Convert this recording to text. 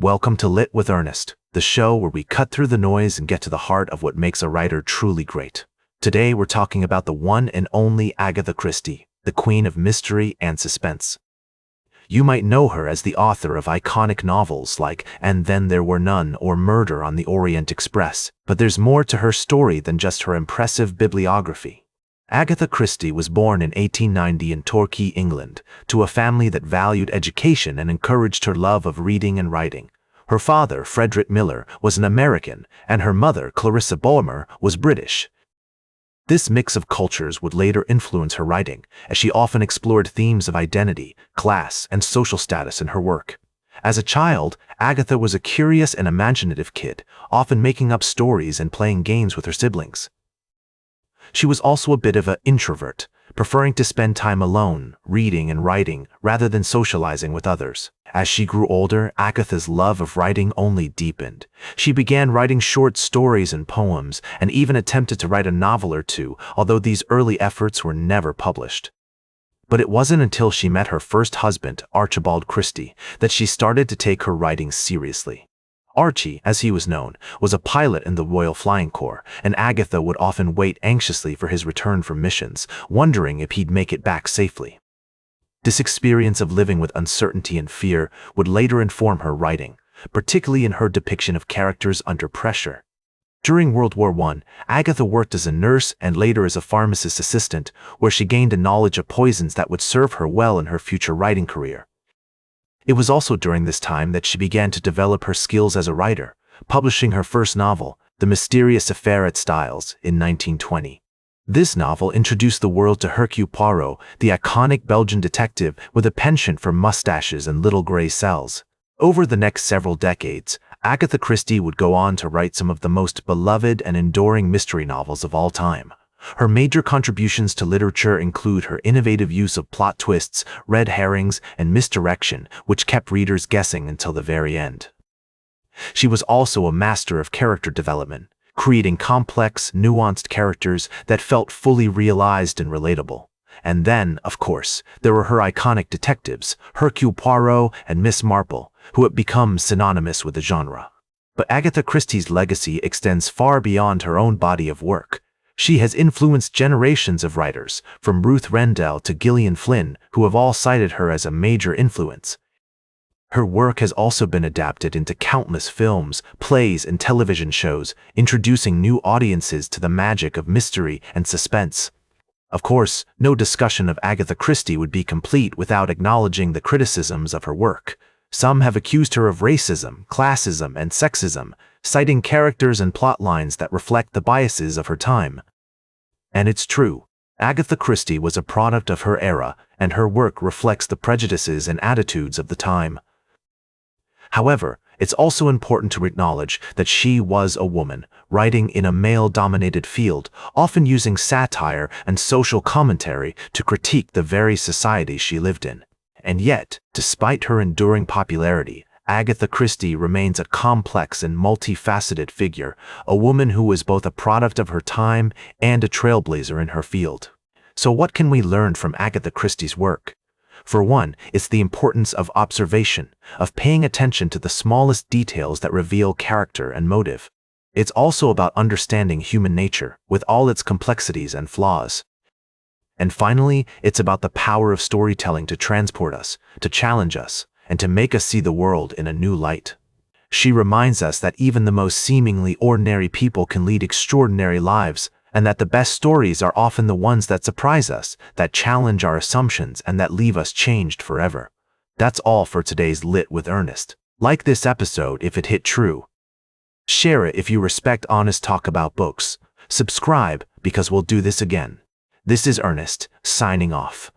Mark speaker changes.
Speaker 1: Welcome to Lit with Ernest, the show where we cut through the noise and get to the heart of what makes a writer truly great. Today we're talking about the one and only Agatha Christie, the queen of mystery and suspense. You might know her as the author of iconic novels like And Then There Were None or Murder on the Orient Express, but there's more to her story than just her impressive bibliography. Agatha Christie was born in 1890 in Torquay, England, to a family that valued education and encouraged her love of reading and writing. Her father, Frederick Miller, was an American, and her mother, Clarissa Bulmer, was British. This mix of cultures would later influence her writing, as she often explored themes of identity, class, and social status in her work. As a child, Agatha was a curious and imaginative kid, often making up stories and playing games with her siblings. She was also a bit of an introvert, preferring to spend time alone, reading and writing, rather than socializing with others. As she grew older, Agatha's love of writing only deepened. She began writing short stories and poems, and even attempted to write a novel or two, although these early efforts were never published. But it wasn't until she met her first husband, Archibald Christie, that she started to take her writing seriously. Archie, as he was known, was a pilot in the Royal Flying Corps, and Agatha would often wait anxiously for his return from missions, wondering if he'd make it back safely. This experience of living with uncertainty and fear would later inform her writing, particularly in her depiction of characters under pressure. During World War I, Agatha worked as a nurse and later as a pharmacist assistant, where she gained a knowledge of poisons that would serve her well in her future writing career. It was also during this time that she began to develop her skills as a writer, publishing her first novel, The Mysterious Affair at Styles, in 1920. This novel introduced the world to Hercule Poirot, the iconic Belgian detective with a penchant for mustaches and little gray cells. Over the next several decades, Agatha Christie would go on to write some of the most beloved and enduring mystery novels of all time. Her major contributions to literature include her innovative use of plot twists, red herrings, and misdirection, which kept readers guessing until the very end. She was also a master of character development, creating complex, nuanced characters that felt fully realized and relatable. And then, of course, there were her iconic detectives, Hercule Poirot and Miss Marple, who had become synonymous with the genre. But Agatha Christie's legacy extends far beyond her own body of work. She has influenced generations of writers, from Ruth Rendell to Gillian Flynn, who have all cited her as a major influence. Her work has also been adapted into countless films, plays, and television shows, introducing new audiences to the magic of mystery and suspense. Of course, no discussion of Agatha Christie would be complete without acknowledging the criticisms of her work. Some have accused her of racism, classism, and sexism, citing characters and plot lines that reflect the biases of her time. And it's true. Agatha Christie was a product of her era, and her work reflects the prejudices and attitudes of the time. However, it's also important to acknowledge that she was a woman, writing in a male-dominated field, often using satire and social commentary to critique the very society she lived in. And yet, despite her enduring popularity, Agatha Christie remains a complex and multifaceted figure, a woman who was both a product of her time and a trailblazer in her field. So what can we learn from Agatha Christie's work? For one, it's the importance of observation, of paying attention to the smallest details that reveal character and motive. It's also about understanding human nature, with all its complexities and flaws. And finally, it's about the power of storytelling to transport us, to challenge us, and to make us see the world in a new light. She reminds us that even the most seemingly ordinary people can lead extraordinary lives, and that the best stories are often the ones that surprise us, that challenge our assumptions, and that leave us changed forever. That's all for today's Lit with Ernest. Like this episode if it hit true. Share it if you respect honest talk about books. Subscribe, because we'll do this again. This is Ernest, signing off.